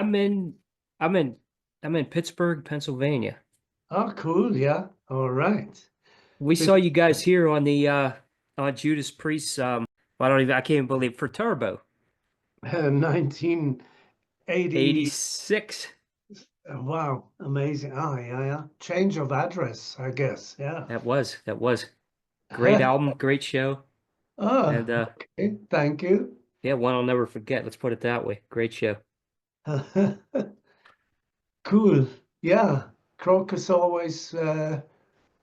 I'm in I'm in I'm in Pittsburgh, Pennsylvania. Oh, cool. Yeah. All right. We This saw you guys here on the on Judas Priest's I can't even believe for Turbo 1980. 86. Wow. Amazing. Oh, yeah, yeah. Change of address, I guess. Yeah. That was great album, great show. And Oh, okay. Thank you. yeah, one I'll never forget. Let's put it that way. Great show. Cool. Yeah. Krokus always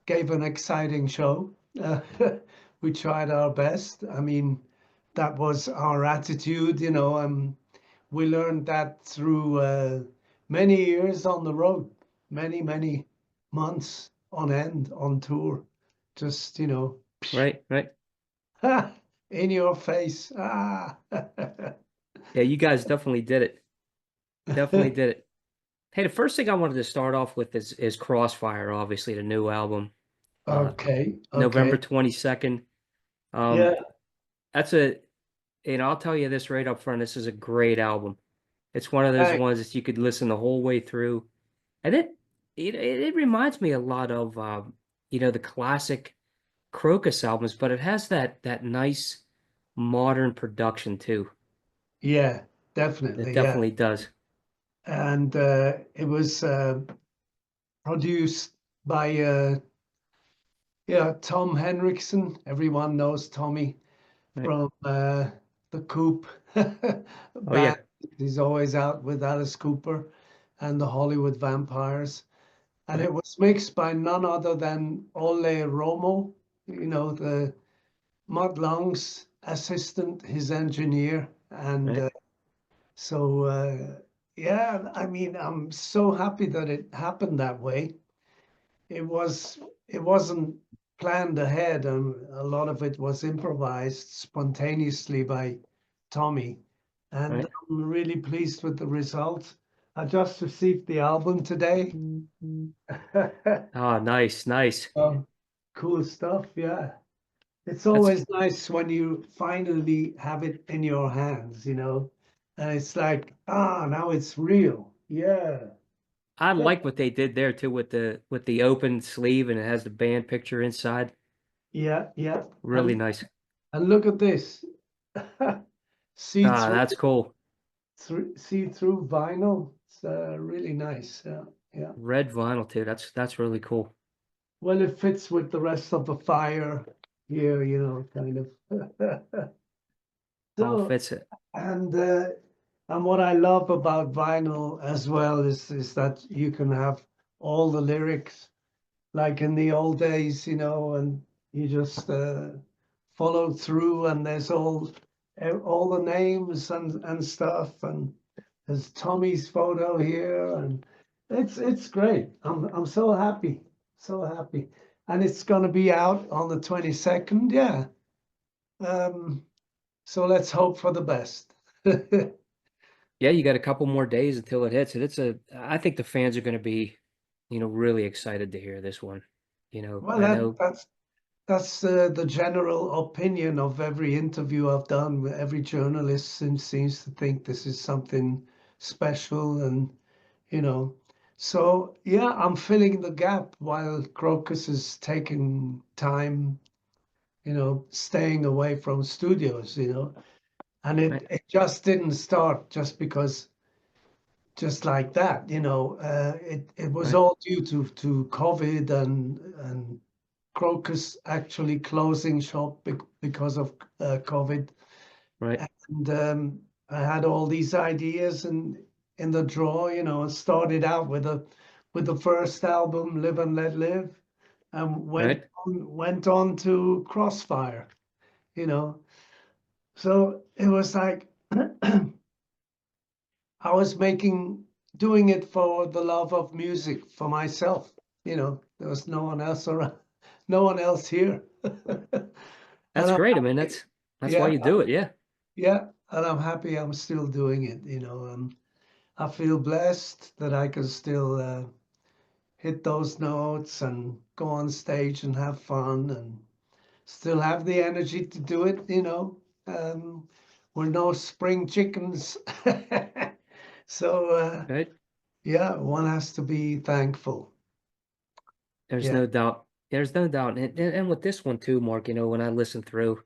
gave an exciting show. Uh, we tried our best. I mean, that was our attitude, we learned that through many years on the road, many months on end on tour. Just, Right, right. in your face. Ah. Yeah, you guys definitely did it. Definitely did it. Hey, the first thing I wanted to start off with is Crossfire, obviously the new album. Uh Okay, November okay. 22nd. Yeah, Um that's a I'll tell you this right up front, this is a great album. It's one of those thanks. ones that you could listen the whole way through. And it reminds me a lot of the classic Krokus albums, but it has that nice modern production too. Yeah, It definitely. Yeah. definitely does. And it was produced by yeah, Tom Henriksen. Everyone knows Tommy Right. from the Coop Oh yeah. band. He's always out with Alice Cooper and the Hollywood Vampires. And Right. it was mixed by none other than Ole Romo, the Mud Long's assistant, his engineer. And Right. yeah, I mean, I'm so happy that it happened that way. It was it wasn't planned ahead, and a lot of it was improvised spontaneously by Tommy. And Right. I'm really pleased with the result. I just received the album today. Oh, nice, nice. Oh, cool stuff, yeah. It's That's always nice when you finally have it in your hands, and it's like, now it's real. Yeah. I like what they did there too with the open sleeve and it has the band picture inside. Yeah, yeah. Really nice. And look at this. See Ah, through that's cool. see through vinyl. It's really nice. Yeah, yeah. Red vinyl too. That's really cool. Well, it fits with the rest of the fire here, kind of. All So, fits it. and uh, and what I love about vinyl as well is that you can have all the lyrics like in the old days, and you just follow through, and there's all the names and stuff, and there's Tommy's photo here, and it's great. I'm so happy, so happy, and it's gonna be out on the 22nd. Yeah. Um, so let's hope for the best. Yeah, you got a couple more days until it hits. And I think the fans are going to be, really excited to hear this one. Well, I know, that's the general opinion of every interview I've done. Every journalist seems to think this is something special, and you know. So yeah, I'm filling the gap while Crocus is taking time, staying away from studios, and right, it just didn't start just like that, it was right, all due to COVID and Crocus actually closing shop because of COVID. right, And I had all these ideas in the drawer, and started out with the first album, Live and Let Live, and right. went on to Crossfire, you know. So it was like I was doing it for the love of music for myself. There was no one else around, no one else here. And That's I'm great. I mean, happy. that's why Yeah, you do it. Yeah. yeah. And I'm happy I'm still doing it. I feel blessed that I can still hit those notes and go on stage and have fun and still have the energy to do it. Um, we're no spring chickens. So right? yeah, one has to be thankful. There's Yeah, no doubt. There's no doubt. And with this one too, Mark, when I listen through,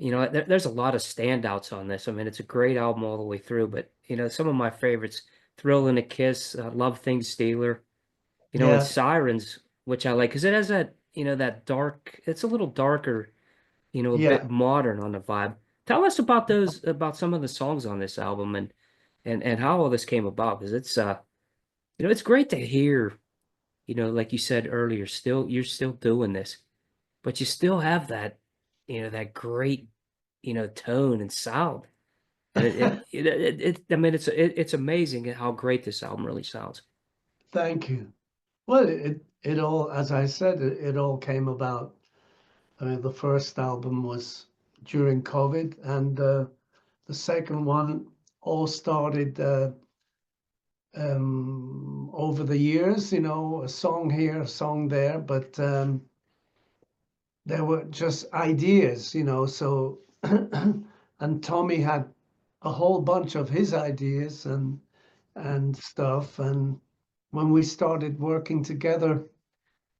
there's a lot of standouts on this. I mean, it's a great album all the way through, but some of my favorites, Thrill and a Kiss, Love Things Stealer, and yeah, Sirens, which I like because it has that dark, it's a little darker, a yeah. bit modern on the vibe. Tell us about some of the songs on this album and how all this came about, because it's great to hear, like you said earlier, you're still doing this, but you still have that great, tone and sound. And I mean, it's amazing how great this album really sounds. Thank you. Well, it all, as I said, it all came about. I mean, the first album was during COVID, and the second one all started over the years. A song here, a song there, but there were just ideas. So and Tommy had a whole bunch of his ideas and stuff, and when we started working together,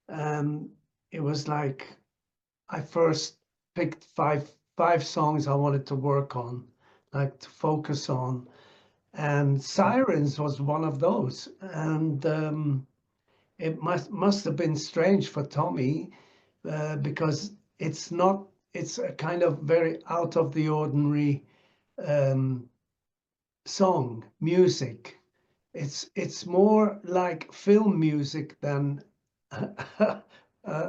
um, it was like I first picked five songs I wanted to work on, like to focus on, and Sirens was one of those. And it must have been strange for Tommy because it's a kind of very out of the ordinary um, song music. It's more like film music than a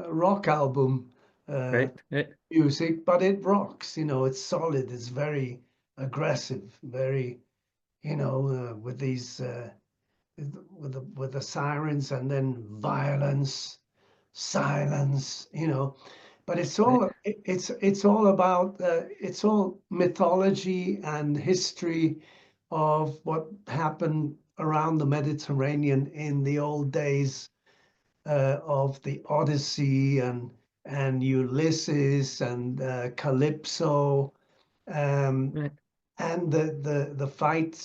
rock album Right? Right? music, but it rocks. It's solid. It's very aggressive. Very, with these with the sirens and then violence, silence. But Right? it's all about it's all mythology and history of what happened around the Mediterranean in the old days of the Odyssey and Ulysses and Calypso, um, Right? and the fight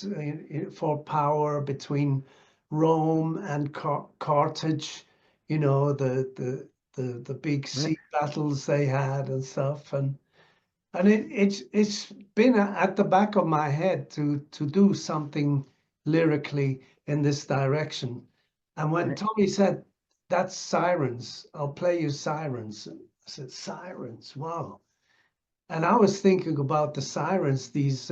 for power between Rome and Carthage. The big Right? sea battles they had and stuff, and it's been at the back of my head to do something lyrically in this direction. And when Right? Tommy said, "That's Sirens, I'll play you Sirens," I said, "Sirens, wow." And I was thinking about the sirens, these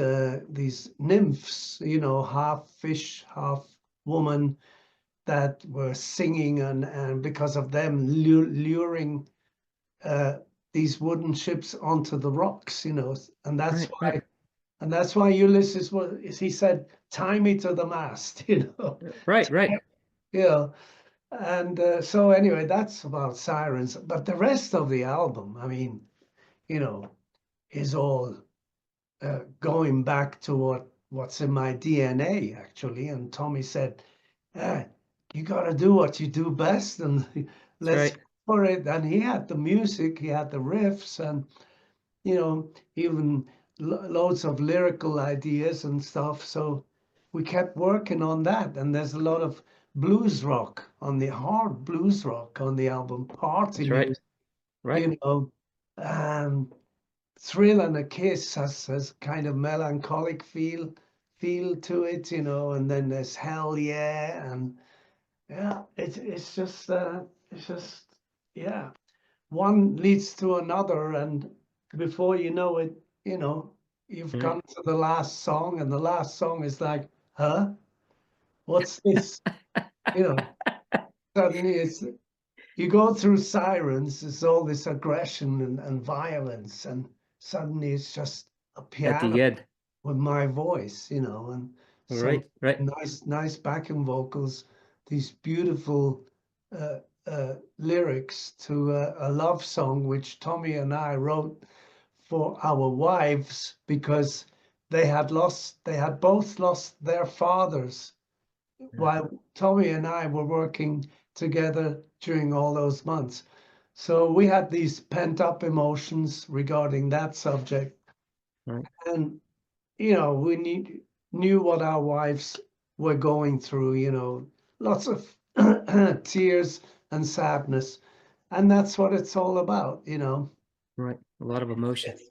nymphs, half fish, half woman, that were singing, and because of them luring uh, these wooden ships onto the rocks, and that's Right? Right? why Ulysses he said, "Tie me to the mast," Right? Right? yeah. And so anyway, that's about sirens. But the rest of the album, I mean, you know, is all going back to what's in my DNA actually. And Tommy said, eh, "You got to do what you do best, and That's let's go right. for it." And he had the music, he had the riffs, and even loads of lyrical ideas and stuff. So we kept working on that. And there's a lot of blues rock on the hard blues rock on the album, party That's right. music, Right? you know. Um, Thrill and a Kiss has kind of melancholic feel to it, and then there's Hell Yeah, and yeah, it's just yeah, one leads to another, and before you know it, you've Right? come to the last song, and the last song is like, huh? What's this? You know, suddenly you go through Sirens, it's all this aggression and violence, and suddenly it's just a At piano the end. with my voice, and some Right? Right? nice backing vocals, these beautiful uh, lyrics to a love song which Tommy and I wrote for our wives because they had both lost their fathers while Tommy and I were working together during all those months. So we had these pent up emotions regarding that subject. Right? And, we knew what our wives we're going through, lots of tears and sadness. And that's what it's all about, Right. A lot of emotion. It's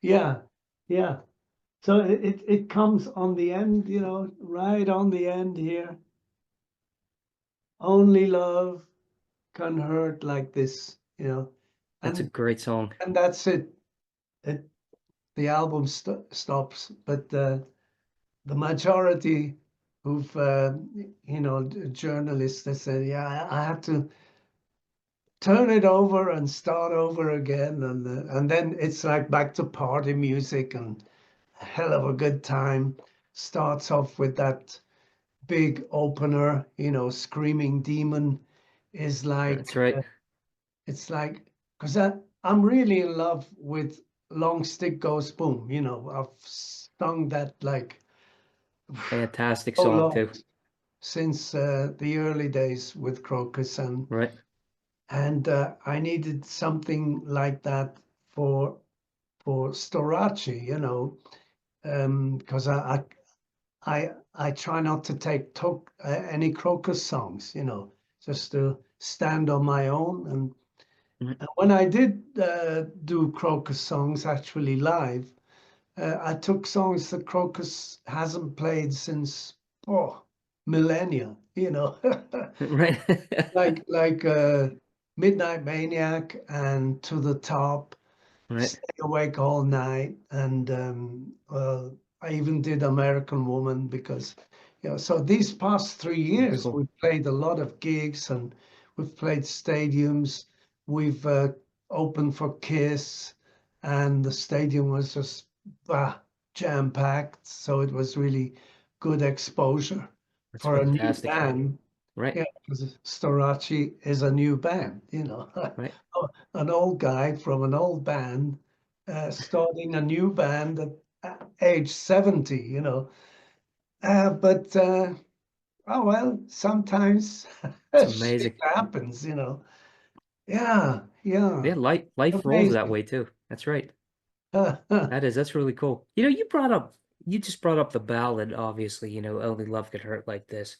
yeah, yeah. So it comes on the end, right on the end here. Only love can hurt like this, That's a and great song. and that's it. It the album stops, but the majority who've journalists, they said, yeah, I have to turn it over and start over again, and then it's like back to party music and a hell of a good time. Starts off with that big opener, Screaming Demon is That's like, right. it's like, because I'm really in love with Long Stick Goes Boom. I've sung that like Fantastic so song long too. since the early days with Krokus, and Right. I needed something like that for Storace, because I try not to take any Krokus songs, just to stand on my own. Mhm. And when I did do Krokus songs actually live, I took songs that Krokus hasn't played since millennia, Right. like Midnight Maniac and To the Top, Right. Stay Awake All Night, and well, I even did American Woman because, so these past three That's years cool. we've played a lot of gigs and we've played stadiums. We've opened for Kiss, and the stadium was just jam packed. So it was really good exposure That's for a new fantastic. band. Right. Yeah, because Storace is a new band, Right. an old guy from an old band starting a new band at age 70, but oh well, sometimes It's shit amazing. happens, Yeah, yeah, Yeah, life rolls that amazing. way too. That's right. That's really cool. You just brought up the ballad, obviously, Only Love Could Hurt Like This.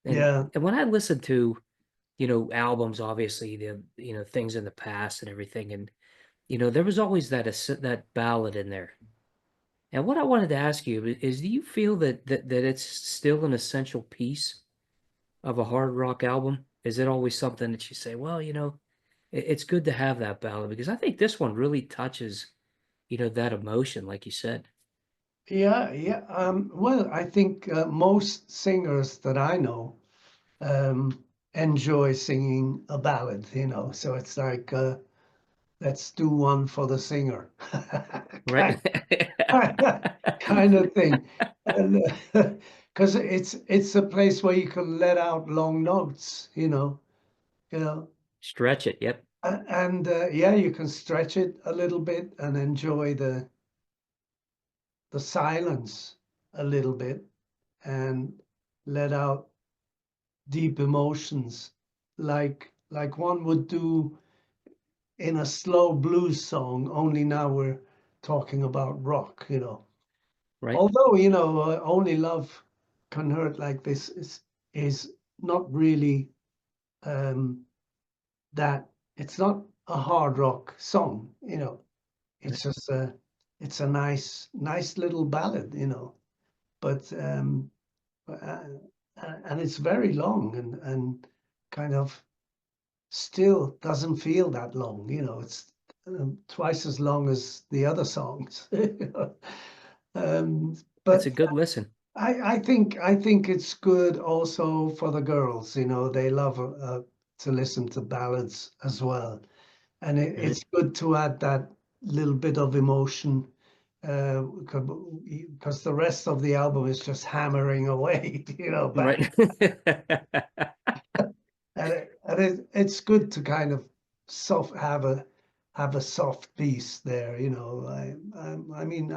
And Yeah, and when I listen to, albums, obviously, things in the past and everything, and there was always that ballad in there. And what I wanted to ask you is, do you feel that it's still an essential piece of a hard rock album? Is it always something that you say, well, it's good to have that ballad because I think this one really touches, that emotion, like you said. yeah, yeah. Well, I think most singers that I know um, enjoy singing a ballad, so it's like, let's do one for the singer. Right? Kind of thing. And because it's a place where you can let out long notes, you know, Stretch it. Yep. and yeah, you can stretch it a little bit and enjoy the silence a little bit and let out deep emotions like one would do in a slow blues song, only now we're talking about rock, Right. Although, Only Love Can Hurt Like This is not really um, that. It's not a hard rock song, Right. It's just it's a nice little ballad, But uh, and it's very long and kind of still doesn't feel that long, It's twice as long as the other songs. Um, It's but a good listen. I think it's good also for the girls. They love to listen to ballads as well, and Right. it's good to add that little bit of emotion because the rest of the album is just hammering away. Bang, Right. and it's good to kind of soft have a soft piece there. I mean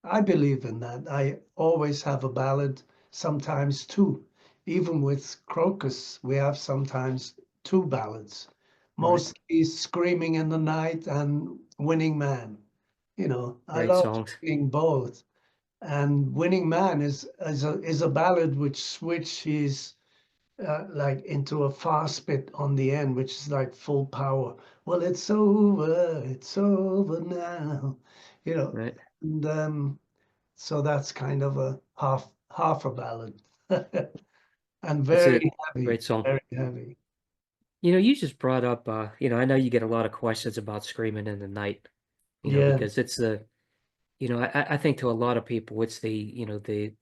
I believe in that. I always have a ballad, sometimes two. Even with Crocus, we have sometimes two ballads. Right. Mostly Screaming in the Night and Winning Man. I Great love songs. singing both. And Winning Man is a ballad which switches like into a fast bit on the end, which is like full power. Well, it's over now, you know. Right. And so that's kind of a half a ballad, and It's a very heavy, great song. very heavy. You just brought up, I know you get a lot of questions about Screaming in the Night, Yeah. because it's I think to a lot of people, it's the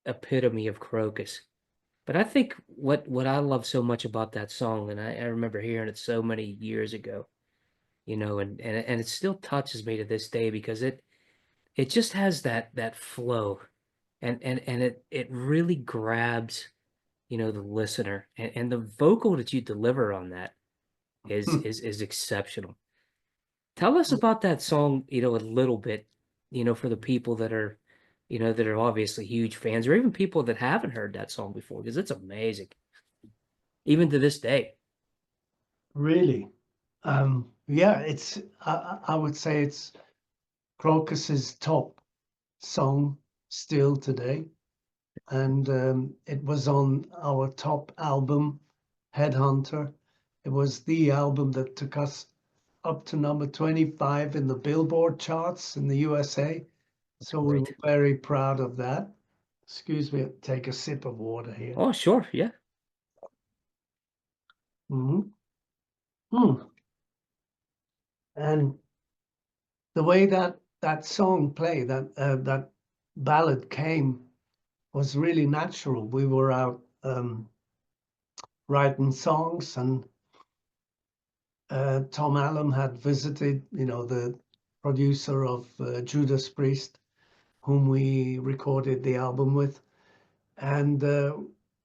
epitome of Krokus. But I think what I love so much about that song, and I remember hearing it so many years ago, and it still touches me to this day because it just has that flow, and it really grabs, the listener, and the vocal that you deliver on that is exceptional. Tell us about that song, a little bit, for the people that are obviously huge fans, or even people that haven't heard that song before, because it's amazing, even to this day. Really. Yeah, I would say it's Crocus's top song still today. And it was on our top album, Headhunter. It was the album that took us up to number 25 in the Billboard charts in the USA. That's So we were great. very proud of that. Excuse me, take a sip of water here. Oh, sure, yeah, Hmm. Hmm. And the way that song played, that ballad came was really natural. We were out writing songs, and Tom Allen had visited, the producer of Judas Priest, whom we recorded the album with. And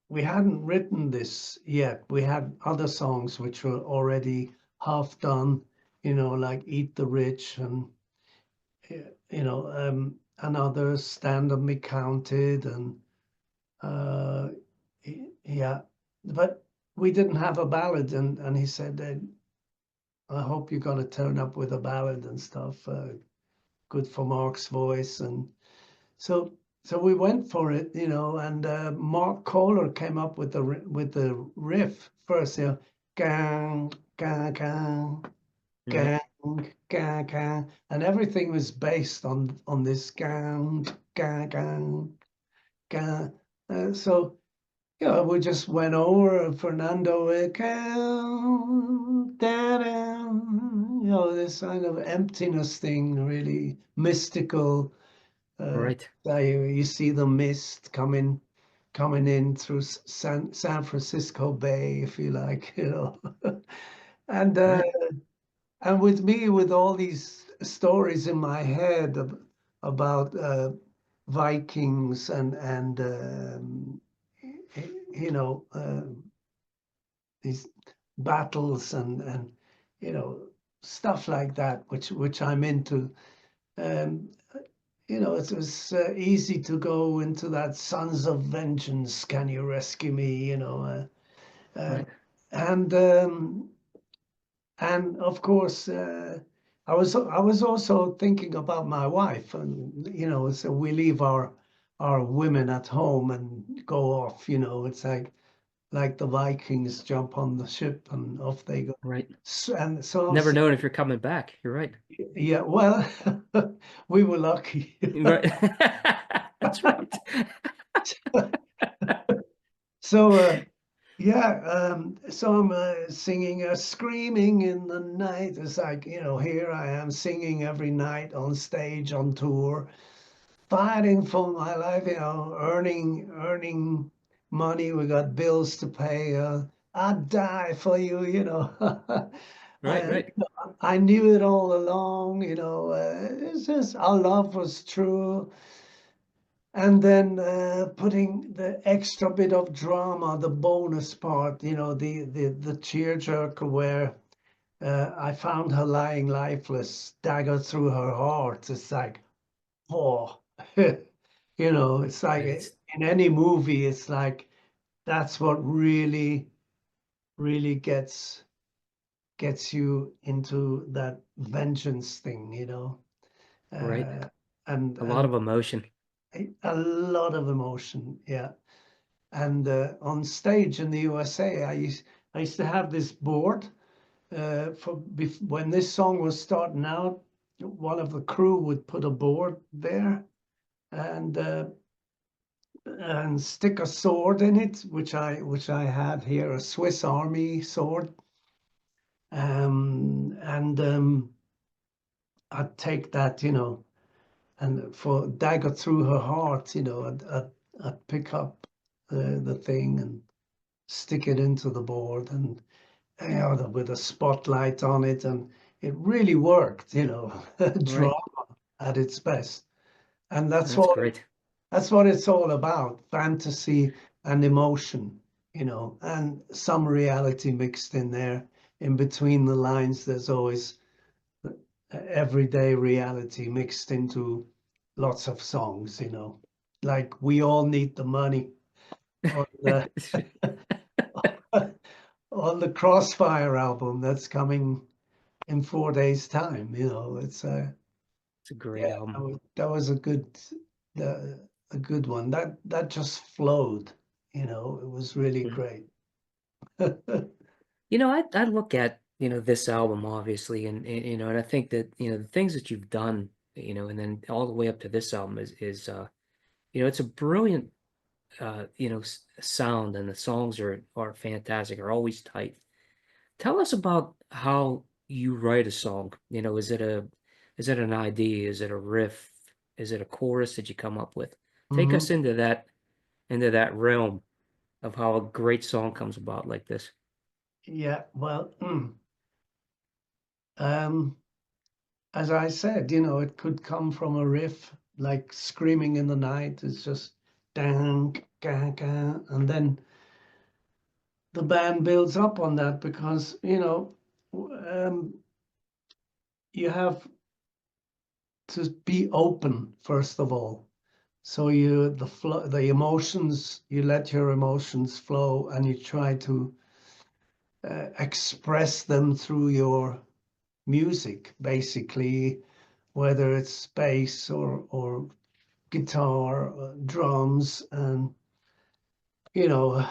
we hadn't written this yet. We had other songs which were already half done, like Eat the Rich and, another Stand of Me Counted. And uh, yeah, but we didn't have a ballad. And he said, I hope you're going to turn up with a ballad and stuff. Good for Mark's voice. And so so we went for it, and Mark Kohler came up with the riff first, gang, gang, gang, right, gang, gang, gang, and everything was based on this gang, gang, gang, gang. So yeah, we just went over Fernando down, this kind of emptiness thing, really mystical. right, You see the mist coming in through San Francisco Bay, if you like, and right, and with me, with all these stories in my head about Vikings and you know uh, these battles and you know stuff like that, which I'm into. Um, it was easy to go into that Sons of Vengeance. Can you rescue me? Uh, right, and and of course, I was also thinking about my wife, and so we leave our women at home and go off. It's like the Vikings jump on the ship and off they go. right. And so I Never was, knowing if you're coming back. You're right. yeah, well, we were lucky. Right. That's right. So yeah, so I'm singing, screaming in the night. It's like, here I am singing every night on stage, on tour, fighting for my life, earning money. We got bills to pay. I'd die for you, Right, And right, I knew it all along, it's just our love was true. And then putting the extra bit of drama, the bonus part, the tearjerker where I found her lying lifeless, dagger through her heart. It's like, oh, it's like right. It's in any movie, it's like that's what really, really gets you into that vengeance thing, right. uh, and A lot and of emotion. a lot of emotion, yeah. And on stage in the USA, I used to have this board when this song was starting out. One of the crew would put a board there and stick a sword in it, which I have here, a Swiss Army sword. And I'd take that, and for dagger through her heart, I'd pick up the thing and stick it into the board, and with a spotlight on it, and it really worked, Right. drama at its best. And That's great. that's what it's all about, fantasy and emotion, and some reality mixed in there. In between the lines, there's always everyday reality mixed into lots of songs, like We All Need the Money on the on the Crossfire album that's coming in 4 days' time. It's It's a great yeah, album. that was uh, a good one. That just flowed. It was really Mhm. great. I look at, this album obviously and I think that, the things that you've done, and then all the way up to this album is it's a brilliant sound, and the songs are fantastic, are always tight. Tell us about how you write a song. Is it an idea? Is it a riff? Is it a chorus that you come up with? Take Hmm. us into that realm of how a great song comes about like this. Yeah, well, um, as I said, it could come from a riff like Screaming in the Night. It's just dang, gang, gang, and then the band builds up on that because you have to be open first of all. So the emotions, you let your emotions flow, and you try to express them through your music, basically, whether it's bass or guitar, drums, and you know,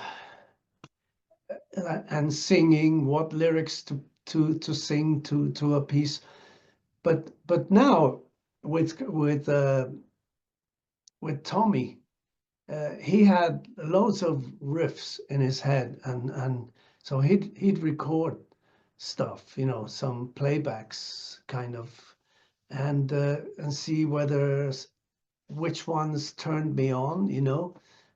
and singing, what lyrics to sing to a piece. But now with Tommy, he had loads of riffs in his head, and so he'd record stuff, some playbacks kind of, and see which ones turned me on,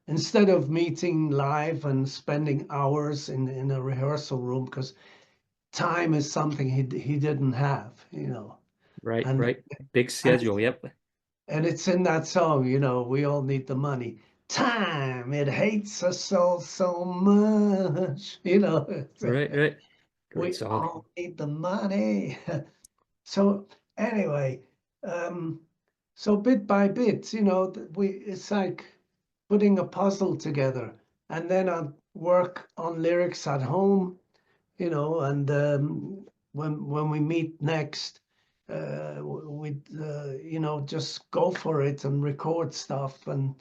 instead of meeting live and spending hours in a rehearsal room, because time is something he didn't have, Right, and right. Big and schedule. Yep. and it's in that song, We All Need the Money. Time, it hates us all so much, Right, right. Great we song. all need the money. So anyway, so bit by bit, it's like putting a puzzle together, and then I work on lyrics at home, and when we meet next, we just go for it and record stuff, and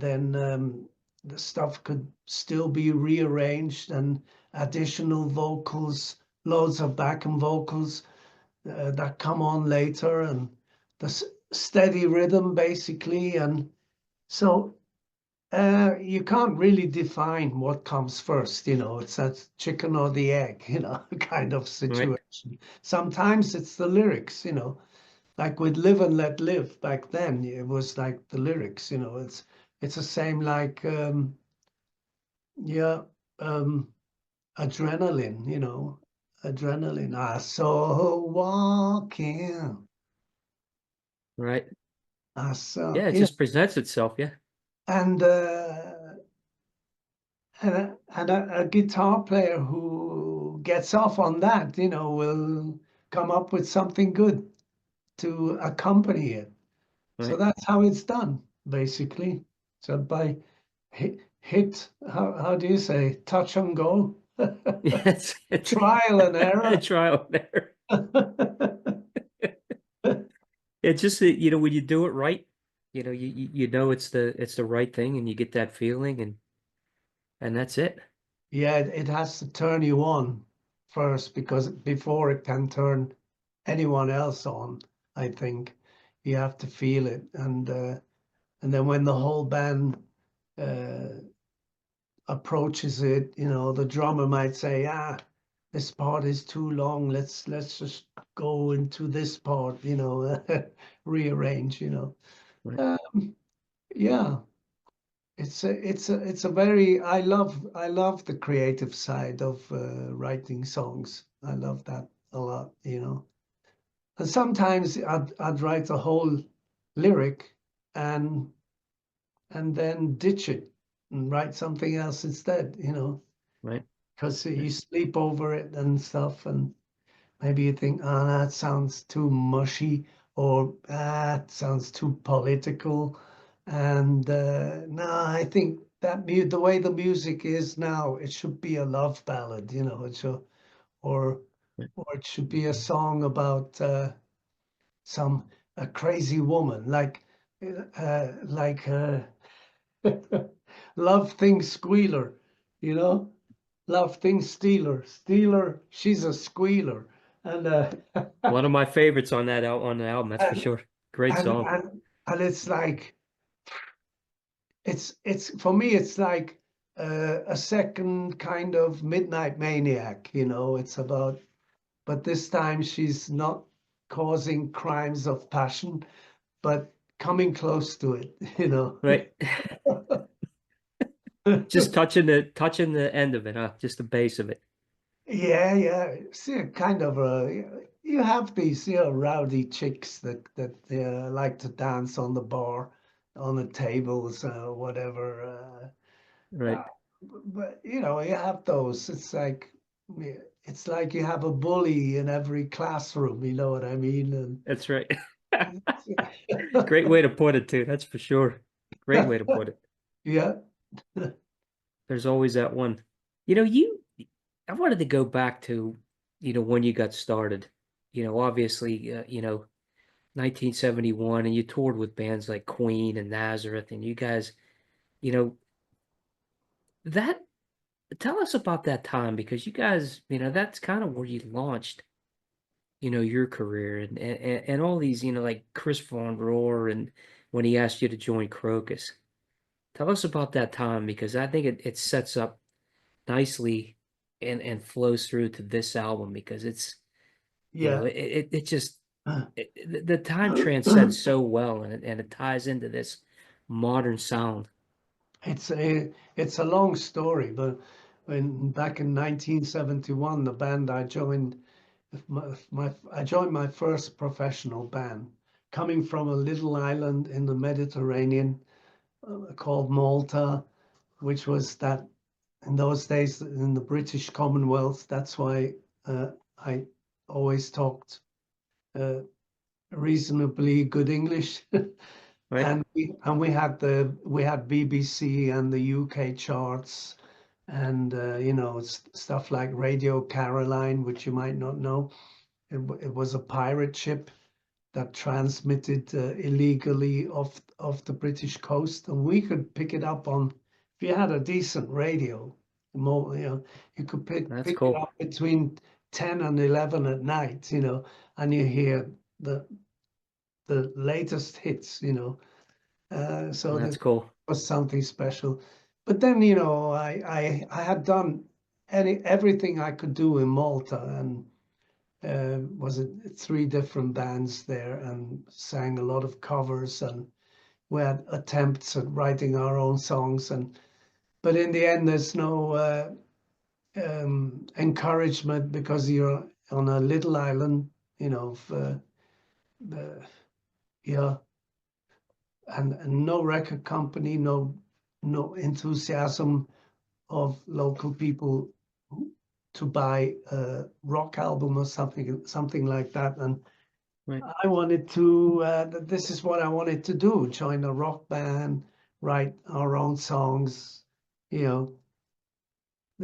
then the stuff could still be rearranged, and additional vocals, loads of backing vocals that come on later, and the steady rhythm basically. And so you can't really define what comes first, it's that chicken or the egg, kind of Right. situation. Sometimes it's the lyrics, like with Live and Let Live back then, it was like the lyrics, it's the same like yeah, um adrenaline, adrenaline. I saw her walking. Right. I saw, Yeah, it just presents itself. Yeah. and a guitar player who gets off on that, will come up with something good to accompany it. So Right. that's how it's done, basically. So by hit, how do you say, touch and go, Yes. It's trial and a error. trial there. It's just that, when you do it right, you know it's the right thing, and you get that feeling, and that's it. Yeah, it has to turn you on first because before it can turn anyone else on, I think you have to feel it, and then when the whole band uh, approaches it, the drummer might say, this part is too long. Let's just go into this part, rearrange, Right, Um, yeah, it's a very I love the creative side of writing songs. I love that a lot. And sometimes I'd write a whole lyric and and then ditch it and write something else instead, right, because right, you sleep over it and stuff, and maybe you think, that sounds too mushy, or that sounds too political. And no, I think that the way the music is now, it should be a love ballad. It should, or right. or it should be a song about some a crazy woman, like love things squealer, you know, love things stealer, stealer. She's a squealer, and One of my favorites on on the album, that's for and sure. Great and song. and and it's like it's for me it's like a second kind of Midnight Maniac. It's about, but this time she's not causing crimes of passion, but coming close to it. Right. Just touching the end of it, huh? Just the base of it. Yeah, yeah. See, kind of you have these, rowdy chicks that like to dance on the bar, on the tables, whatever. Right. But you have those. It's like you have a bully in every classroom. You know what I mean? That's right. And Great way to put it too. That's for sure. Great way to put it. yeah, There's always that one. I wanted to go back to, when you got started. Obviously, 1971, and you toured with bands like Queen and Nazareth, and you guys, you know, that tell us about that time because you guys, that's kind of where you launched, your career and all these, like Chris Von Rohr and when he asked you to join Krokus. Tell us about that time because I think it sets up nicely and flows through to this album because it's, yeah. it just the time transcends so well and it ties into this modern sound, It's a long story, but when back in 1971, the band I joined, I joined my first professional band, coming from a little island in the Mediterranean called Malta, which was that in those days in the British Commonwealth. That's why I always talked uh, reasonably good English. right? And we had BBC and the UK charts, and stuff like Radio Caroline, which you might not know. It was a pirate ship that transmitted illegally off the British coast, and we could pick it up on if you had a decent radio. You could That's pick it cool. up between 10 and 11 at night, and you hear the latest hits. So That's that cool. was something special. But then, I had done everything I could do in Malta, and was it three different bands there, and sang a lot of covers, and we had attempts at writing our own songs, and but in the end, there's no encouragement because you're on a little island, uh, yeah, and no record company, no enthusiasm of local people to buy a rock album or something like that. And Right. I wanted to, this is what I wanted to do, join a rock band, write our own songs, you know,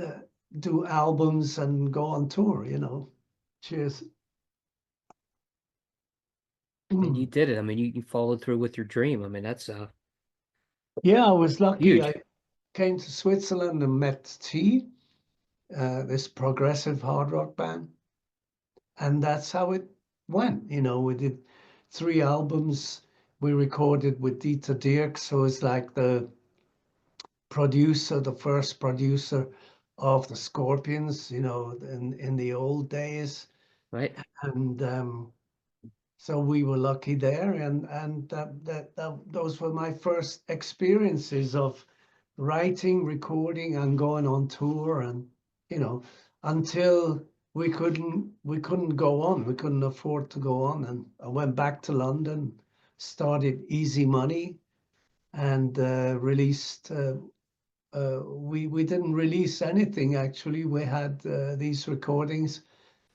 uh, do albums and go on tour. Cheers. and you did it. I mean, you followed through with your dream. I mean, that's Yeah, I was lucky. huge. I came to Switzerland and met T, this progressive hard rock band, and that's how it went. You know, we did 3 albums. We recorded with Dieter Dierks, who is like the producer, the first producer of the Scorpions, you know, in the old days. Right? And so we were lucky there, and those were my first experiences of writing, recording, and going on tour, and you know, until we couldn't go on, we couldn't afford to go on, and I went back to London, started Easy Money, and released. We didn't release anything actually. We had these recordings,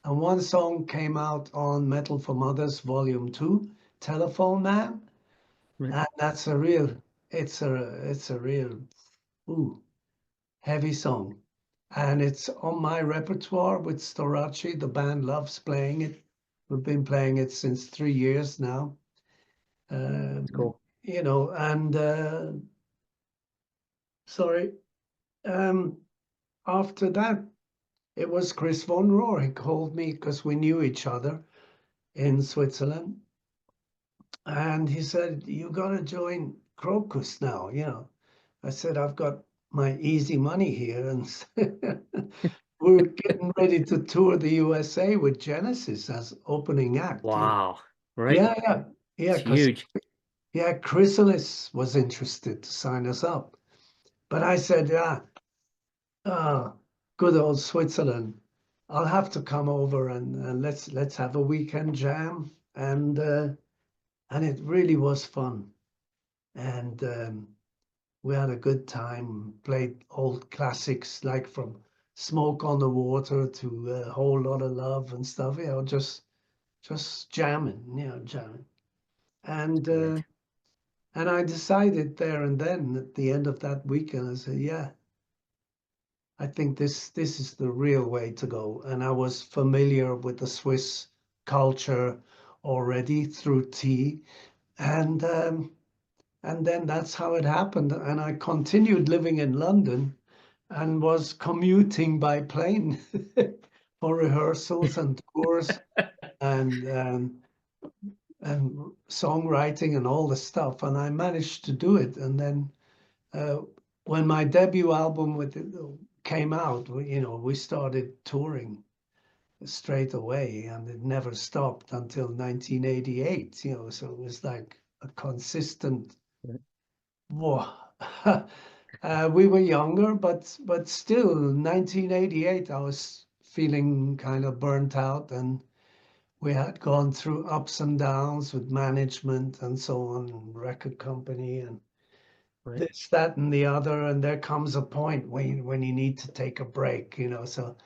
and one song came out on Metal for Mothers Volume 2, Telephone Man, Right. and that's a real, it's a real, ooh, heavy song. And it's on my repertoire with Storace. The band loves playing it. We've been playing it since 3 years now. It's Um, cool. you know, and sorry, um, after that, it was Chris Von Rohr. He called me because we knew each other in Switzerland. And he said, "You got to join Krokus now." You know, I said, "I've got my Easy Money here." And we're getting ready to tour the USA with Genesis as opening act. You know. Wow. Right? Yeah, yeah, It's yeah. Because, huge. yeah, Chrysalis was interested to sign us up. But I said, "Yeah, ah, good old Switzerland. I'll have to come over and let's have a weekend jam." And it really was fun. And we had a good time, played old classics like from Smoke on the Water to a Whole Lot of Love and stuff, you know, just jamming, you know, jamming. And uh, Brilliant. and I decided there and then at the end of that weekend, I said, yeah, I think this is the real way to go. And I was familiar with the Swiss culture already through tea. And then that's how it happened. And I continued living in London and was commuting by plane for rehearsals and tours and and songwriting and all the stuff. And I managed to do it. And then uh, when my debut album came out, you know, we started touring straight away, and it never stopped until 1988. You know, so it was like a consistent. Right. Whoa. We were younger, but still, 1988, I was feeling kind of burnt out, and we had gone through ups and downs with management and so on, and record company, and Right. this, that, and the other. And there comes a point when you need to take a break, you know. So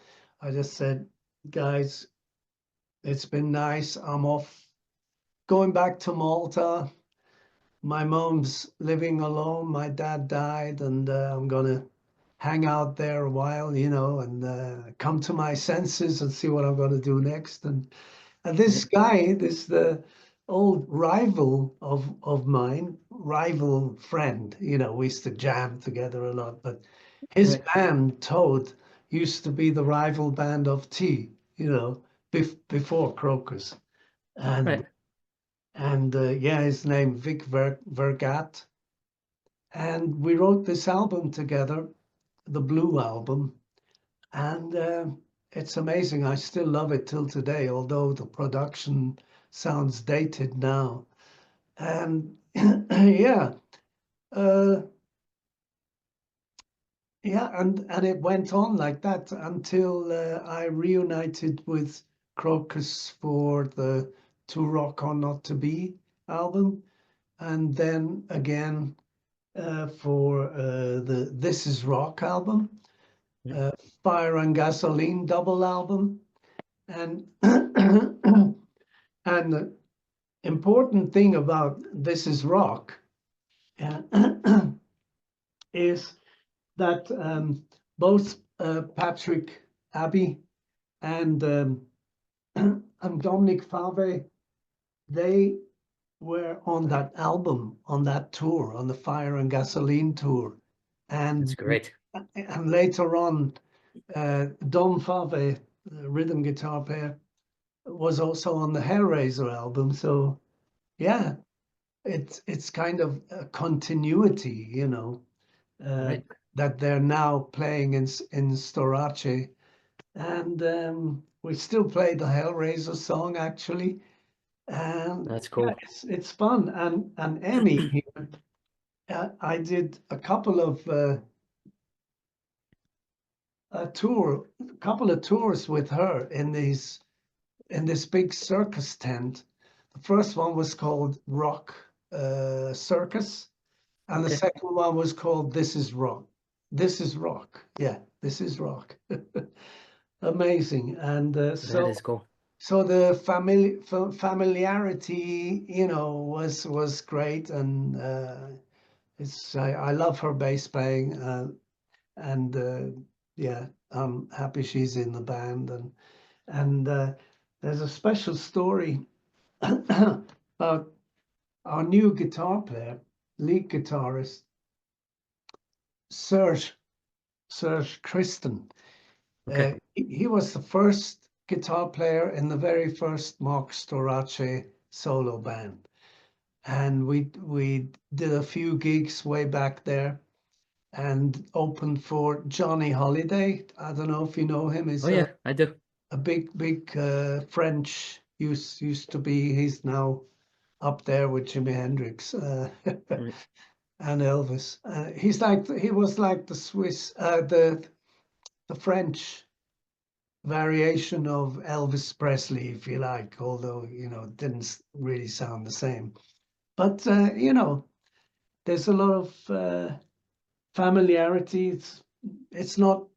I just said, guys, it's been nice. I'm off, going back to Malta. My mom's living alone. My dad died, and I'm gonna hang out there a while, you know, and come to my senses and see what I'm gonna do next. And this Right. guy, this the old rival of mine, rival friend, you know, we used to jam together a lot. But his Right. band, Toad, used to be the rival band of T, you know, before Krokus. And Right. yeah, his name Vic Vergat. And we wrote this album together, the Blue album, and it's amazing. I still love it till today, although the production sounds dated now. And yeah, uh, yeah, and it went on like that until I reunited with Crocus for the To Rock or Not to Be album, and then again for the This Is Rock album, Right. uh, Fire and Gasoline double album, and and the important thing about This Is Rock uh, is that both Patrick Abbey and and Dominic Fave, they were on that album, on that tour, on the Fire and Gasoline tour. That's And great. later on, Dom Fave, the rhythm guitar player, was also on the Hellraiser album. So yeah, it's kind of a continuity, uh, Right. that they're now playing in Storace. And we still play the Hellraiser song actually. And That's yeah, cool. it's fun. And Emmy here, I did a couple of a couple of tours with her in this big circus tent. The first one was called Rock Circus, and the Okay. second one was called This Is Rock. This is Rock. Yeah, This is Rock. Amazing. And That is cool. so the familiarity, was great, and I love her bass playing, and yeah, I'm happy she's in the band, and there's a special story about our new guitar player, lead guitarist Serge Christen. Okay. He was the first guitar player in the very first Marc Storace solo band. And we did a few gigs way back there and opened for Johnny Holiday. I don't know if you know him. Oh He's yeah, I do. a big French used to be. He's now up there with Jimi Hendrix Right. and Elvis. He was like the Swiss the French variation of Elvis Presley, if you like, although it didn't really sound the same. But there's a lot of familiarity. It's not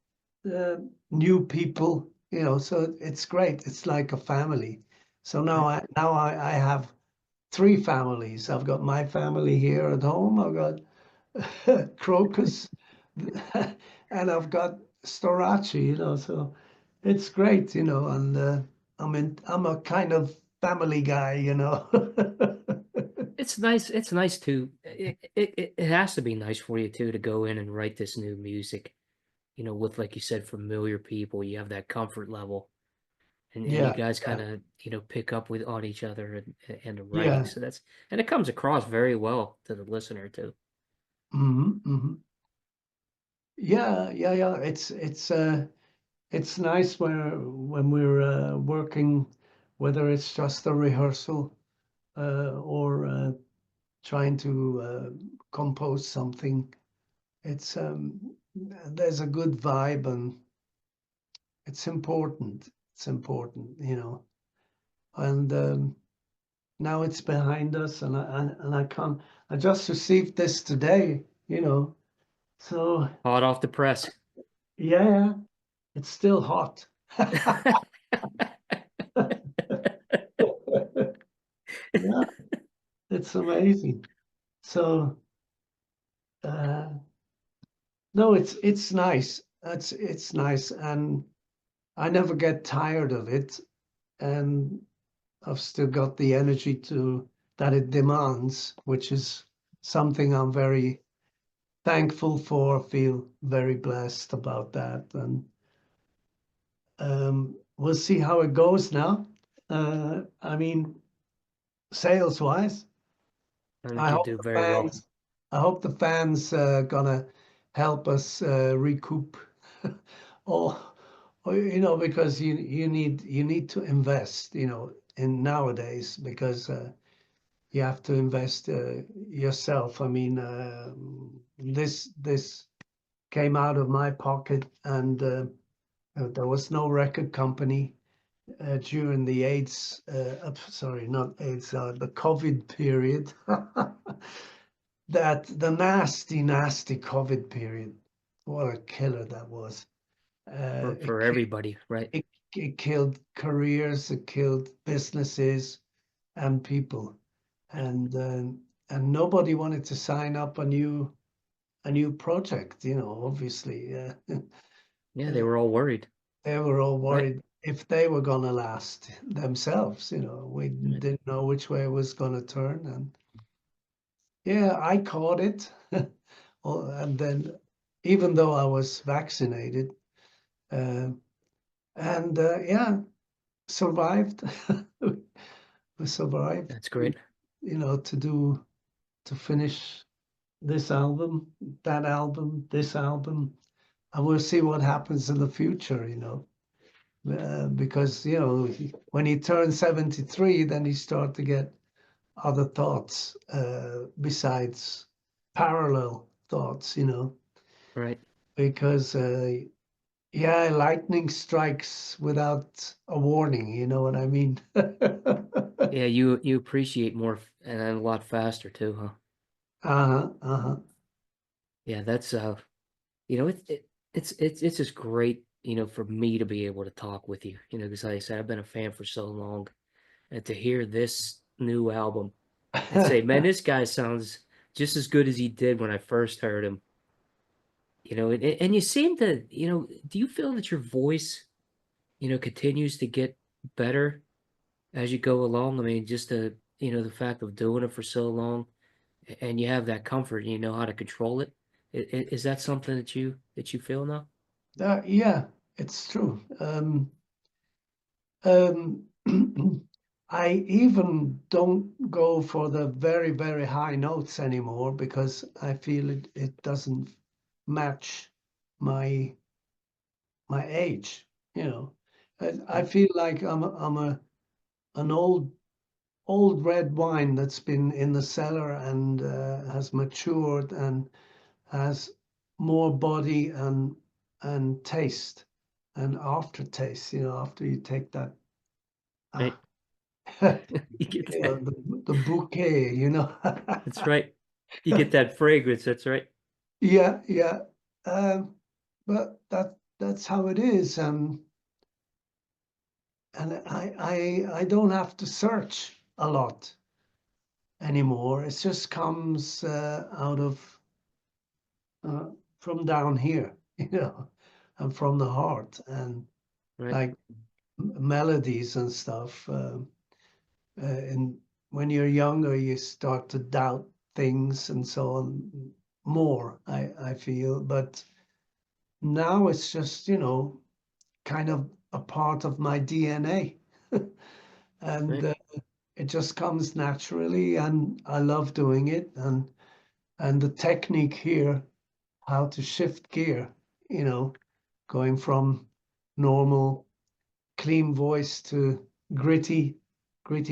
uh, new people, so it's great. It's like a family. So Right. I have three families. I've got my family here at home. I've got Krokus, and I've got Storace. So it's great, and I'm a kind of family guy. It's nice. It's nice to. It has to be nice for you too to go in and write this new music. With like you said, familiar people. You have that comfort level, and you Yeah, guys yeah, kind of pick up with on each other and the writing. yeah. So and it comes across very well to the listener too. Hmm. Yeah, yeah, yeah. It's nice when we're working, whether it's just a rehearsal or trying to compose something. It's there's a good vibe, and it's important. It's important. And now it's behind us, and I can't. I just received this today. So Hot off the press. yeah, it's still hot. Yeah, it's amazing. So uh, no, it's nice. It's nice, and I never get tired of it, and I've still got the energy to that it demands, which is something I'm very thankful for. Feel very blessed about that, and we'll see how it goes now. I mean, sales wise. I I think you hope do the very well. fans, I hope the fans gonna help us recoup all, because you need to invest, in nowadays because you have to invest yourself. I mean, this came out of my pocket, and there was no record company during the AIDS, sorry, not AIDS, the COVID period. That the nasty, nasty COVID period. What a killer that was. for It, for everybody, right? it killed careers, it killed businesses and people, and nobody wanted to sign up a new project. Obviously, Yeah, they were all worried, they were all right? worried. if they were gonna last themselves, we Right. didn't know which way it was gonna turn. And yeah, I caught it. And then even though I was vaccinated, uh, and yeah, survived. We survived, That's great. to finish this album, that album, this album. And we'll see what happens in the future, because, when he turned 73, then he started to get other thoughts, besides parallel thoughts, Right. because, yeah, lightning strikes without a warning, you know what I mean? Yeah, you appreciate more and a lot faster too, huh? Uh-huh, uh-huh. Yeah, that's it's just great, for me to be able to talk with you, because like I said, I've been a fan for so long, and to hear this new album and say, man, this guy sounds just as good as he did when I first heard him, and you seem to, do you feel that your voice, continues to get better as you go along? I mean, just the fact of doing it for so long, and you have that comfort, and you know how to control it. Is that something that you feel now? Yeah, it's true. Um, I even don't go for the very, very high notes anymore because I feel it doesn't match my my age, you know. I Right, feel like I'm an old red wine that's been in the cellar and has matured and has more body and taste and aftertaste, after you take that right. ah, You get that. the bouquet, That's right. You get that fragrance. That's right. Yeah, yeah. But that's how it is. And I don't have to search a lot anymore. It just comes out of uh, from down here, and from the heart, and Right, like melodies and stuff. And when you're younger, you start to doubt things and so on more, I feel. But now it's just, kind of a part of my DNA. And right, it just comes naturally, and I love doing it. And the technique here, how to shift gear, you know, going from normal clean voice to gritty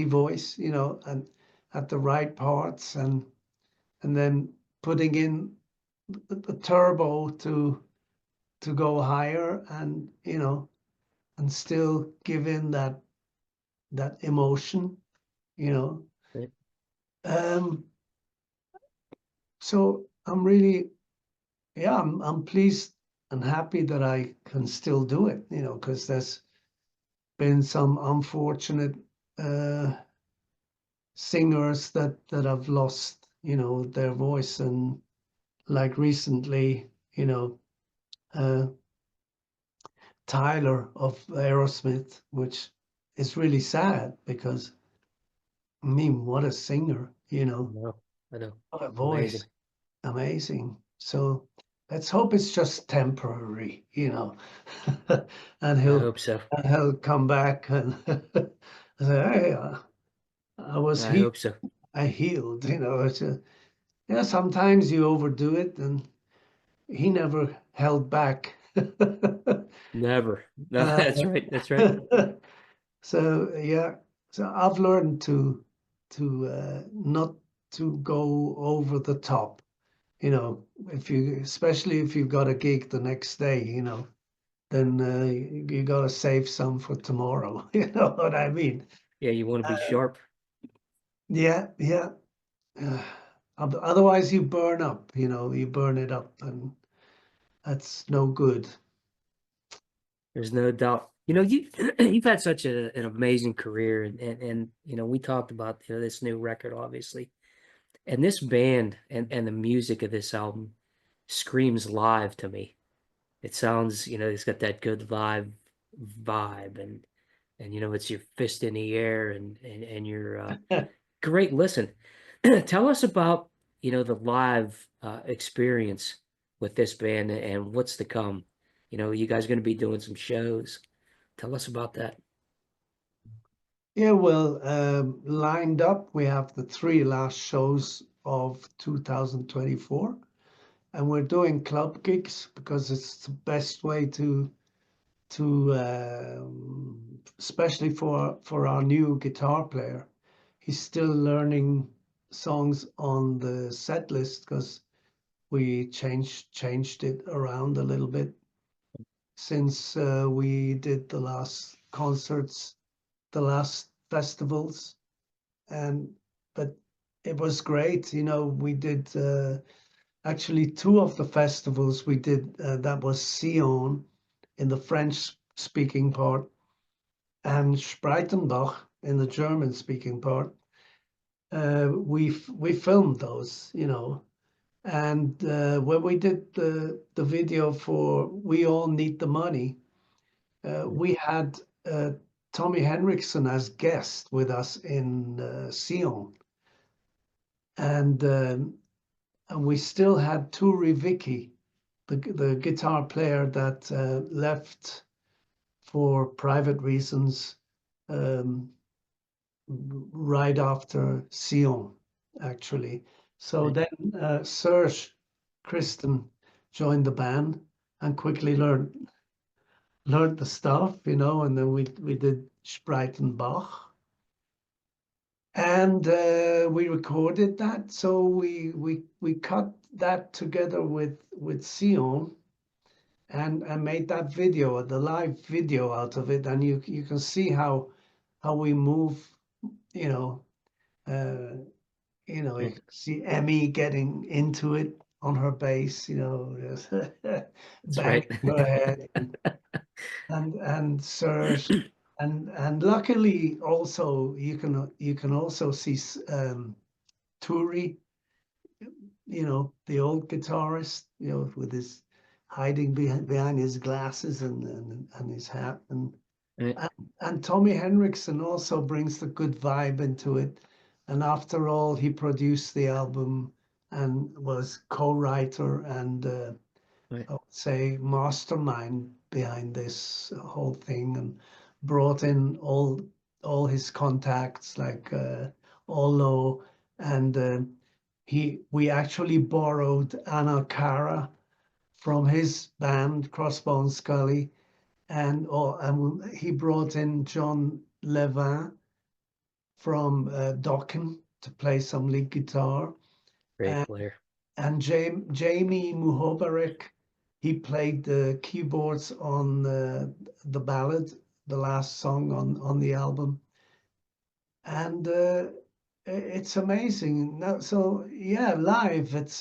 voice, and at the right parts, and then putting in the turbo to go higher, and and still give in that emotion, you know. right. Um, so I'm really, yeah, I'm pleased and happy that I can still do it, because there's been some unfortunate uh, singers that have lost, their voice, and like recently, uh, Tyler of Aerosmith, which is really sad because I mean, what a singer, No, I know. what a Amazing. voice, amazing. So let's hope it's just temporary, and I he'll hope so. and he'll come back and say, "Hey, I was I healed. hope so. I healed." Yeah. Sometimes you overdo it, and he never held back. Never. No, Uh, that's right. That's right. so yeah, so I've learned to not to go over the top. If you, especially if you've got a gig the next day, then you got to save some for tomorrow. You know what I mean? Yeah, you want to be sharp. Yeah, yeah. Uh, Otherwise, you burn up. You burn it up, and that's no good. There's no doubt. You've had such an amazing career, and we talked about this new record, obviously, and this band and the music of this album screams live to me. It sounds, it's got that good vibe, vibe, and it's your fist in the air, and you're great. Listen, tell us about the live experience with this band and what's to come. You guys going to be doing some shows. Tell us about that. Yeah, well, lined up, we have the three last shows of 2024, and we're doing club gigs because it's the best way to especially for our new guitar player. He's still learning songs on the set list because we changed it around a little bit since we did the last concerts, the last festivals, and but it was great. We did actually two of the festivals we did. That was Sion in the French-speaking part and Spreitenbach in the German-speaking part. We filmed those, and when we did the video for "We All Need the Money," we had Tommy Henriksen as guest with us in Sion, and and we still had Turi Vicky, the guitar player that left for private reasons um, right after Sion, actually. So Right. then Serge Kristen joined the band and quickly learned the stuff, and then we did Spreitenbach. And we recorded that, so we cut that together with Sion and made that video, the live video out of it, and you can see how we move, you know, uh, you Yeah, can see Emmy getting into it on her bass, just that's banging right. her head, and Serge, and luckily also you can also see Turi, the old guitarist, with his hiding behind his glasses and his hat. Right, And, and Tommy Henriksen also brings the good vibe into it. And after all, he produced the album and was co-writer and right. I would say mastermind behind this whole thing and brought in all his contacts like Olo and we actually borrowed Anna Cara from his band Crossbone Scully and he brought in John Levin from Dokken to play some lead guitar Great and, player. and Jamie Muhobarek, he played the keyboards on the ballad, the last song on the album, and it's amazing. Now, so yeah, live, it's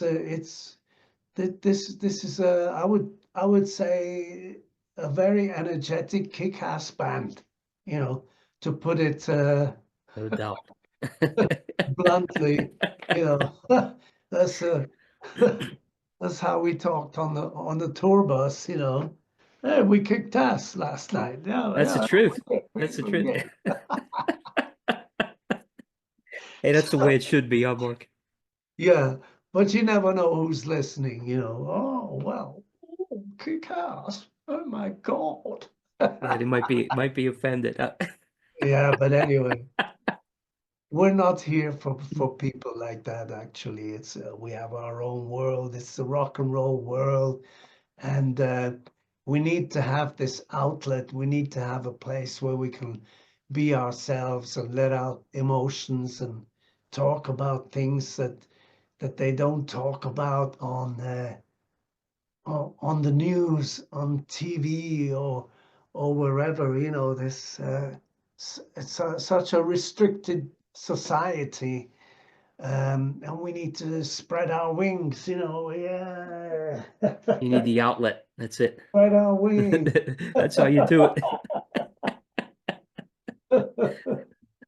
this is I would say a very energetic, kick-ass band, you know, to put it No doubt. bluntly, you know. That's that's how we talked on the tour bus, Hey, we kicked ass last night. Yeah, That's the yeah, truth. we That's the we truth. did. Hey, that's the way it should be, huh, Mark? Yeah, but you never know who's listening. Oh well, kick ass. Oh my God. Yeah, they might be offended. Yeah, but anyway, we're not here for people like that. Actually, it's we have our own world. It's the rock and roll world, and we need to have this outlet. We need to have a place where we can be ourselves and let out emotions and talk about things that they don't talk about on the news, on TV, or wherever. This it's such a restricted society, and we need to spread our wings. Yeah, You need the outlet. That's it. spread our wings. That's how you do it.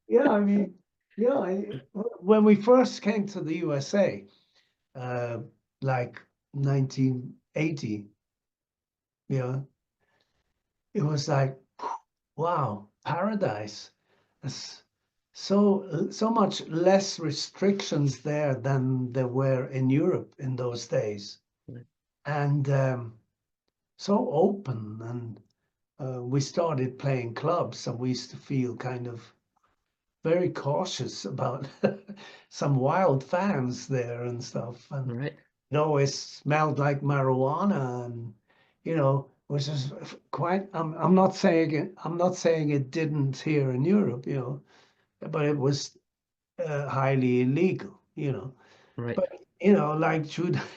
Yeah, I mean, when we first came to the USA, uh, like 1980, you know, it was like, wow, paradise. It's so much less restrictions there than there were in Europe in those days, Right. and so open. And we started playing clubs, and we used to feel kind of very cautious about some wild fans there and stuff. And Right. it smelled like marijuana, and which is quite. I'm not saying it didn't here in Europe, but it was highly illegal, Right. But like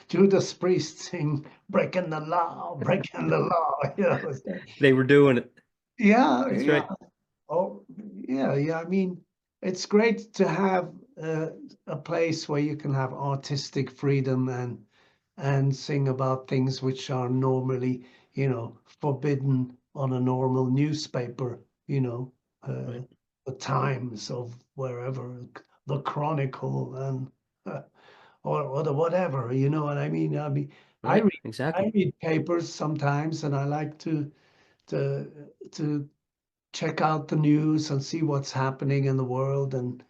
Judas Priest sing, breaking the law, breaking the law, it's like, They were doing it. yeah, That's yeah. right. Oh, yeah, yeah. I mean, it's great to have a place where you can have artistic freedom and sing about things which are normally, forbidden on a normal newspaper, uh, Right. the Times of wherever, the Chronicle, and or the whatever, you know what I mean? I Right. read I Exactly. read papers sometimes, and I like to to check out the news and see what's happening in the world, and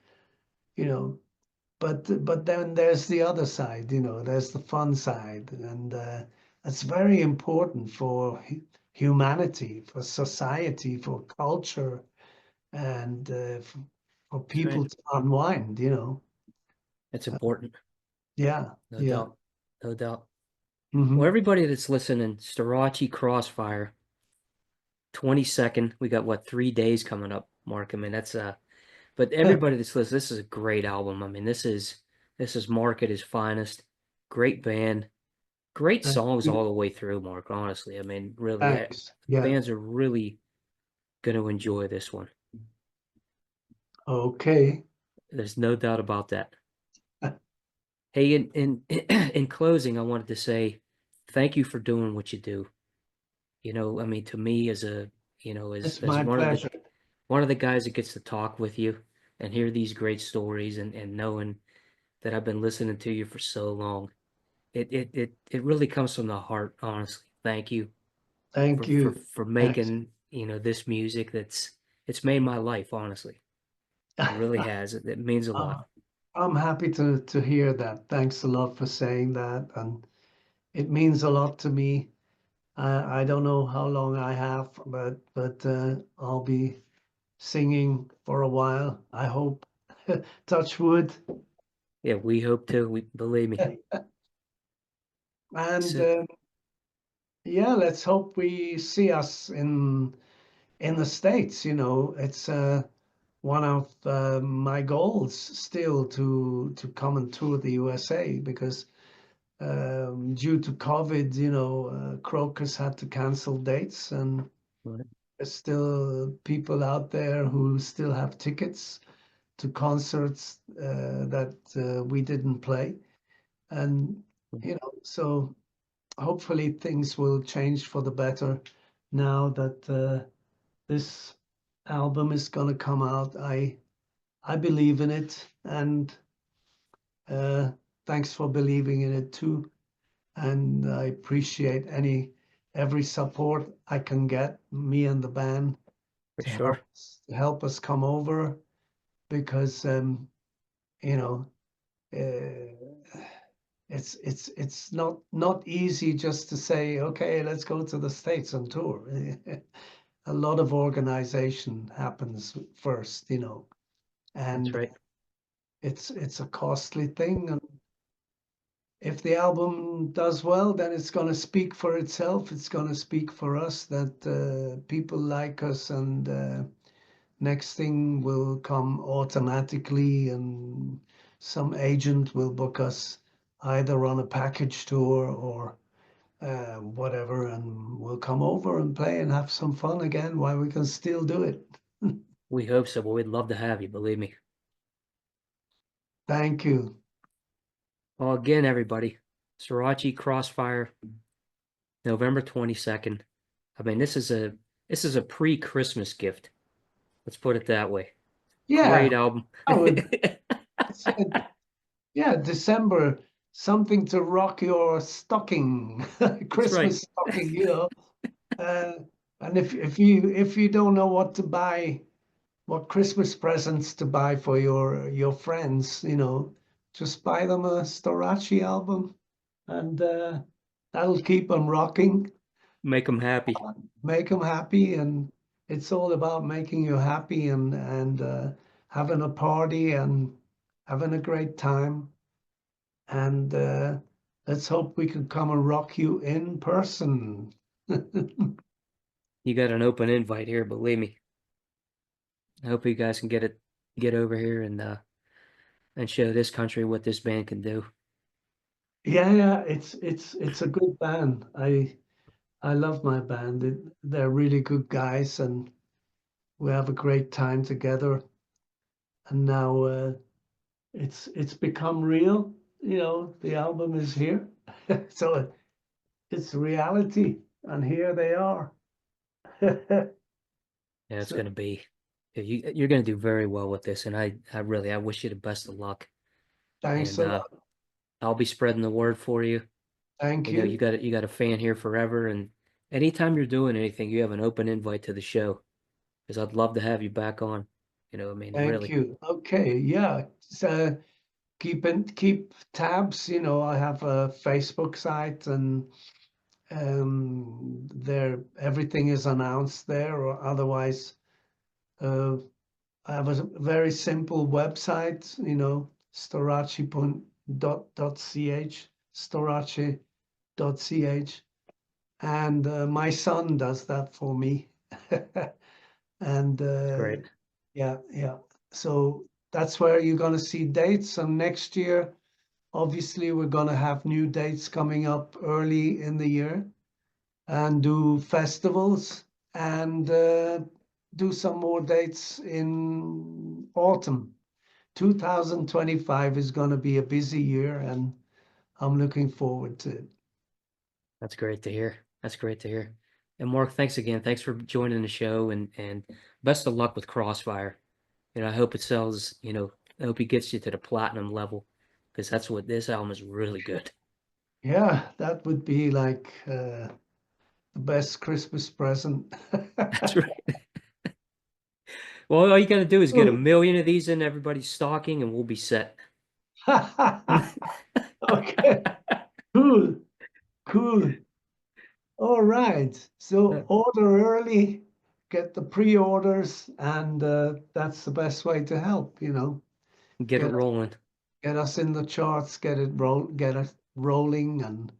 you know but then there's the other side, there's the fun side, and it's very important for humanity, for society, for culture, and for That's right. people to unwind, It's important. yeah, No yeah. doubt. No doubt. Well, Hmm. everybody that's listening, Storace Crossfire, 22nd. We got what, 3 days coming up, Mark. I mean, that's but everybody that's listening, this is a great album. I mean, this is Mark at his finest. Great band. Great songs all the way through, Mark, honestly. I mean, really, Thanks. Yeah. fans are really gonna enjoy this one. Okay. There's no doubt about that. Hey, in in closing, I wanted to say thank you for doing what you do. I mean, to me as a, It's as my pleasure. one of the guys that gets to talk with you and hear these great stories and knowing that I've been listening to you for so long. It really comes from the heart, honestly. Thank you Thank you. for Thanks. making, this music it's made my life, honestly. It really has. It means a lot. Uh, I'm happy to hear that. Thanks a lot for saying that, and it means a lot to me. I don't know how long I have, but I'll be singing for a while, I hope. Touch wood. Yeah, we hope to. We believe me. And So, yeah, let's hope we see us in the States. It's one of my goals still to come and tour the USA, because due to COVID, Krokus had to cancel dates, and right. there's still people out there who still have tickets to concerts that we didn't play. And, so hopefully things will change for the better now that this album is going to come out. I believe in it, and uh, thanks for believing in it too. And I appreciate every support I can get, me and the band, For to sure. help us come over, because you know uh, it's not easy just to say, okay, let's go to the States on tour. A lot of organization happens first, That's and right. it's a costly thing. And if the album does well, then it's going to speak for itself. It's going to speak for us that people like us, and next thing will come automatically, and some agent will book us either on a package tour or whatever, and we'll come over and play and have some fun again while we can still do it. We hope so, but we'd love to have you, believe me. Thank you. Well, again, everybody, Sriracha Crossfire, November 22nd. I mean, this is a pre-Christmas gift. Let's put it that way. Yeah, Great album. I would. Yeah, December, something to rock your stocking, That's right. Christmas stocking. Uh, And if you don't know what to buy, what Christmas presents to buy for your friends, just buy them a Storace album, and that'll keep them rocking, Make them happy. make them happy, and it's all about making you happy and having a party and having a great time. And let's hope we can come and rock you in person. You got an open invite here, believe me. I hope you guys can get over here and show this country what this band can do. Yeah, yeah, it's a good band. I love my band. They're really good guys, and we have a great time together. And now it's become real. The album is here, so it's reality, and here they are. Yeah, it's So gonna be you're gonna do very well with this, and I really I wish you the best of luck. thanks And a lot. I'll be spreading the word for you. Thank You know, you. you got a fan here forever, and anytime you're doing anything, you have an open invite to the show because I'd love to have you back on. I mean, Thank really, you. Okay, yeah. So keep tabs. I have a Facebook site, and there everything is announced there, or otherwise I have a very simple website, storace.ch, storace.ch, and my son does that for me. And it's great. yeah, yeah. So that's where you're going to see dates. And next year, obviously, we're going to have new dates coming up early in the year and do festivals and do some more dates in autumn. 2025 is going to be a busy year, and I'm looking forward to it. That's great to hear. That's great to hear. And Mark, thanks again. Thanks for joining the show, and best of luck with Crossfire. I hope it sells. I hope he gets you to the platinum level because that's what this album is really good. Yeah, that would be like the best Christmas present. That's right. Well, all you got to do is get a Cool. million of these in everybody's stocking, and we'll be set. Okay, cool, cool. All right. So order early, get the pre-orders, and that's the best way to help, Get it get rolling. get us in the charts, get us rolling,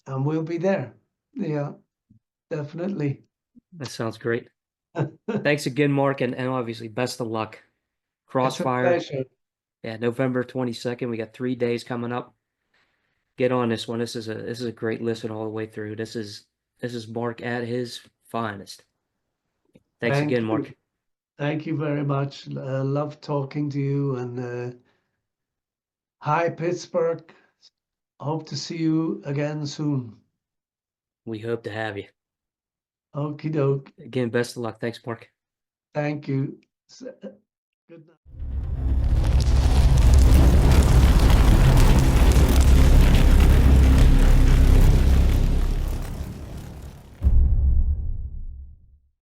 and we'll be there. Yeah, definitely. That sounds great. Thanks again, Mark, and obviously best of luck. It's a Crossfire, pleasure. yeah, November 22nd. We got 3 days coming up. Get on this one. This is a great listen all the way through. This is Mark at his finest. Thanks Thank again, you. Mark. Thank you very much. Love talking to you, and hi, Pittsburgh. Hope to see you again soon. We hope to have you. Okie doke. Again, best of luck. Thanks, Mark. Thank you. Good night.